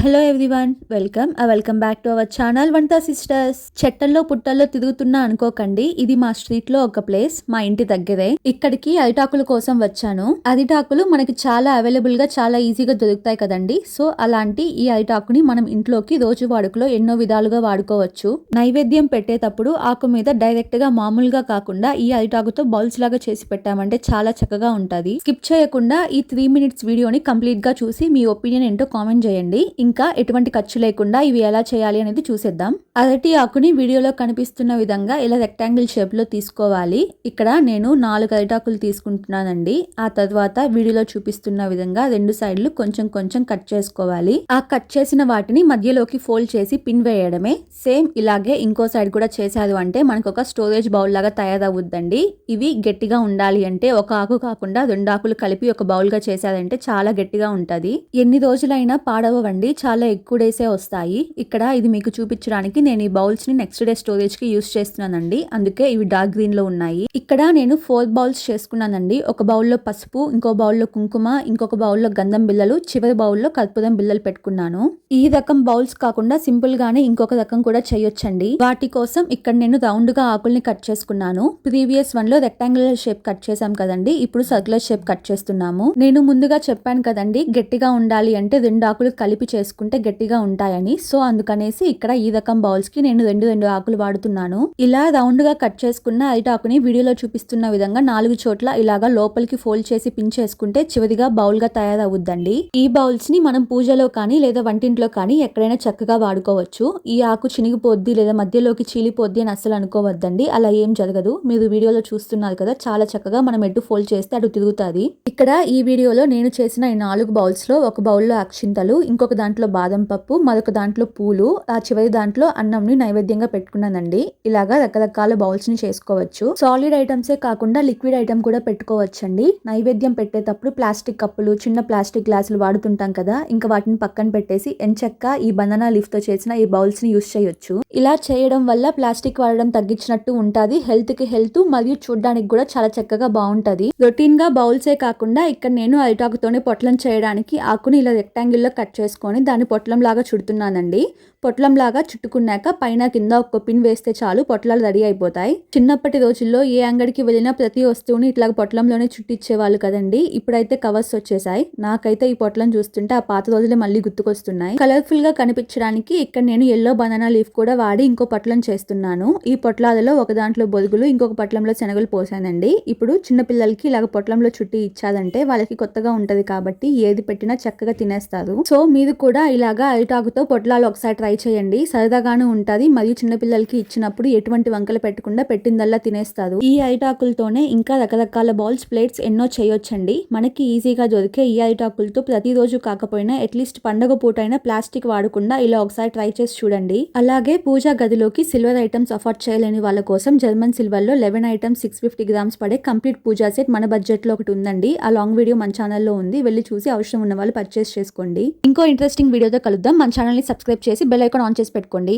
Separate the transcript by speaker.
Speaker 1: Hello everyone, welcome back to our channel వంట sisters. చెట్టల్లో పుట్టల్లో తిరుగుతున్నా అనుకోకండి, ఇది మా స్ట్రీట్ లో ఒక ప్లేస్, మా ఇంటి దగ్గరే. ఇక్కడికి అరిటాకుల కోసం వచ్చాను. అరిటాకులు మనకి చాలా అవైలబుల్ గా చాలా ఈజీగా దొరుకుతాయి కదండి. సో అలాంటి ఈ అరిటాకుని మనం ఇంట్లోకి రోజు వాడుకలో ఎన్నో విధాలుగా వాడుకోవచ్చు. నైవేద్యం పెట్టేటప్పుడు ఆకు మీద డైరెక్ట్ గా మామూలుగా కాకుండా ఈ అరిటాకుతో బౌల్స్ లాగా చేసి పెట్టామంటే చాలా చక్కగా ఉంటది. స్కిప్ చేయకుండా ఈ 3 minutes వీడియోని కంప్లీట్ గా చూసి మీ ఒపీనియన్ ఏంటో కామెంట్ చేయండి. ఇంకా ఎటువంటి ఖర్చు లేకుండా ఇవి ఎలా చేయాలి అనేది చూసేద్దాం. అరటి ఆకుని వీడియోలో కనిపిస్తున్న విధంగా ఇలా రెక్టాంగిల్ షేప్ లో తీసుకోవాలి. ఇక్కడ నేను 4 అరిటాకులు తీసుకుంటున్నానండి. ఆ తర్వాత వీడియోలో చూపిస్తున్న విధంగా 2 సైడ్లు కొంచెం కొంచెం కట్ చేసుకోవాలి. ఆ కట్ చేసిన వాటిని మధ్యలోకి ఫోల్డ్ చేసి పిన్ వేయడమే. సేమ్ ఇలాగే ఇంకో సైడ్ కూడా చేశారు అంటే మనకు ఒక స్టోరేజ్ బౌల్ లాగా తయారవుద్దండి. ఇవి గట్టిగా ఉండాలి అంటే ఒక ఆకు కాకుండా 2 ఆకులు కలిపి ఒక బౌల్ గా చేశారంటే చాలా గట్టిగా ఉంటది. ఎన్ని రోజులైనా పాడవండి, చాలా ఎక్కువ డేసే వస్తాయి. ఇక్కడ ఇది మీకు చూపించడానికి నేను ఈ బౌల్స్ ని నెక్స్ట్ డే స్టోరేజ్ కి యూస్ చేస్తున్నానండి. అందుకే ఇవి డార్క్ గ్రీన్ లో ఉన్నాయి. ఇక్కడ నేను 4 బౌల్స్ చేసుకున్నానండి. ఒక బౌల్లో పసుపు, ఇంకో బౌల్లో కుంకుమ, ఇంకొక బౌల్లో గంధం బిళ్ళలు, చివరి బౌల్లో కర్పూరం బిళ్ళలు పెట్టుకున్నాను. ఈ రకం బౌల్స్ కాకుండా సింపుల్ గానే ఇంకొక రకం కూడా చేయొచ్చండి. వాటి కోసం ఇక్కడ నేను రౌండ్ గా ఆకుల్ని కట్ చేసుకున్నాను. ప్రీవియస్ వన్ లో రెక్టాంగులర్ షేప్ కట్ చేసాం కదండి, ఇప్పుడు సర్క్యులర్ షేప్ కట్ చేస్తున్నాము. నేను ముందుగా చెప్పాను కదండి, గట్టిగా ఉండాలి అంటే 2 ఆకులు కలిపి చేసుకుంటే గట్టిగా ఉంటాయని. సో అందుకనేసి ఇక్కడ ఈ రకం బౌల్స్ కి నేను 2 ఆకులు వాడుతున్నాను. ఇలా రౌండ్ గా కట్ చేసుకున్న అరిటాకుని వీడియోలో చూపిస్తున్న విధంగా 4 చోట్ల ఇలాగా లోపలికి ఫోల్డ్ చేసి పిన్ చేసుకుంటే చివరిగా బౌల్ గా తయారవుద్దండి. ఈ బౌల్స్ ని మనం పూజలో కానీ లేదా వంటింట్లో కానీ ఎక్కడైనా చక్కగా వాడుకోవచ్చు. ఈ ఆకు చినిగిపోద్ది లేదా మధ్యలోకి చీలిపోద్ది అని అస్సలు అనుకోవద్దండి, అలా ఏం జరగదు. మీరు వీడియోలో చూస్తున్నారు కదా, చాలా చక్కగా మనం ఎటు ఫోల్డ్ చేస్తే అటు తిరుగుతుంది. ఇక్కడ ఈ వీడియోలో నేను చేసిన ఈ 4 బౌల్స్ లో ఒక బౌల్లో అక్షింతలు, ఇంకొక దాంట్లో బాదం పప్పు, మరొక దాంట్లో పూలు, ఆ చివరి దాంట్లో అన్నంని నైవేద్యంగా పెట్టుకున్నానండి. ఇలాగా రకరకాల బౌల్స్ ని చేసుకోవచ్చు. సాలిడ్ ఐటమ్సే కాకుండా లిక్విడ్ ఐటమ్ కూడా పెట్టుకోవచ్చండి. నైవేద్యం పెట్టేటప్పుడు ప్లాస్టిక్ కప్పులు, చిన్న ప్లాస్టిక్ గ్లాసులు వాడుతుంటాం కదా, ఇంకా వాటిని పక్కన పెట్టేసి ఎంచక్క ఈ బనానా లీఫ్ తో చేసిన ఈ బౌల్స్ ని యూస్ చేయొచ్చు. ఇలా చేయడం వల్ల ప్లాస్టిక్ వాడడం తగ్గించినట్టు ఉంటది, హెల్త్ కి హెల్త్, మరియు చూడడానికి కూడా చాలా చక్కగా బాగుంటది. రొటీన్ గా బౌల్సే కాకుండా ఇక్కడ నేను అరిటాకుతోనే పొట్లం చేయడానికి ఆకుని ఇలా రెక్టాంగిల్ లో కట్ చేసుకొని దాన్ని పొట్లం లాగా చుడుతున్నానండి. పొట్లం లాగా చుట్టుకున్నాక పైన కింద ఒక పిన్ వేస్తే చాలు, పొట్లాలు రెడీ అయిపోతాయి. చిన్నప్పటి రోజుల్లో ఏ అంగడికి వెళ్ళినా ప్రతి వస్తువుని ఇట్లా పొట్లంలోనే చుట్టిచ్చేవాళ్ళు కదండి. ఇప్పుడైతే కవర్స్ వచ్చేసాయి. నాకైతే ఈ పొట్లం చూస్తుంటే ఆ పాత రోజులే మళ్ళీ గుర్తుకొస్తున్నాయి. కలర్ఫుల్ గా కనిపించడానికి ఇక్కడ నేను ఎల్లో బనానా లీఫ్ కూడా వాడి ఇంకో పొట్లం చేస్తున్నాను. ఈ పొట్లాలలో ఒక దాంట్లో బొరుగులు, ఇంకొక పొట్లంలో శనగలు పోసానండి. ఇప్పుడు చిన్న పిల్లలకి ఇలాగ పొట్లంలో చుట్టి ఇచ్చాదంటే వాళ్ళకి కొత్తగా ఉంటది కాబట్టి ఏది పెట్టినా చక్కగా తినేస్తారు. సో మీరు కూడా ఇలాగా అరిటాకుతో పొట్లాలు ఒకసారి ట్రై చేయండి, సరదాగాను ఉంటది. మరియు చిన్నపిల్లలకి ఇచ్చినప్పుడు ఎటువంటి వంకలు పెట్టకుండా పెట్టిందల్లా తినేస్తారు. ఈ అరిటాకులతోనే ఇంకా రకరకాల బౌల్స్, ప్లేట్స్ ఎన్నో చేయొచ్చండి. మనకి ఈజీగా దొరికే ఈ అరిటాకులతో ప్రతిరోజు కాకపోయినా అట్లీస్ట్ పండగ పూటైనా ప్లాస్టిక్ వాడకుండా ఇలా ఒకసారి ట్రై చేసి చూడండి. అలాగే పూజా గదిలోకి సిల్వర్ ఐటమ్స్ అఫోర్డ్ చేయలేని వాళ్ళ కోసం జర్మన్ సిల్వర్ లో 11 items 650 grams పడే కంప్లీట్ పూజా సెట్ మన బడ్జెట్ లో ఒకటి ఉందండి. ఆ లాంగ్ వీడియో మన ఛానల్లో ఉంది, వెళ్ళి చూసి అవసరం ఉన్న వాళ్ళు పర్చేస్ చేసుకోండి. ఇంకో ఇంట్రెస్టింగ్ వీడియోతో కలుద్దాం. మన ఛానల్ ని సబ్స్క్రైబ్ చేసి బెల్ ఐకాన్ ఆన్ చేసి పెట్టుకోండి.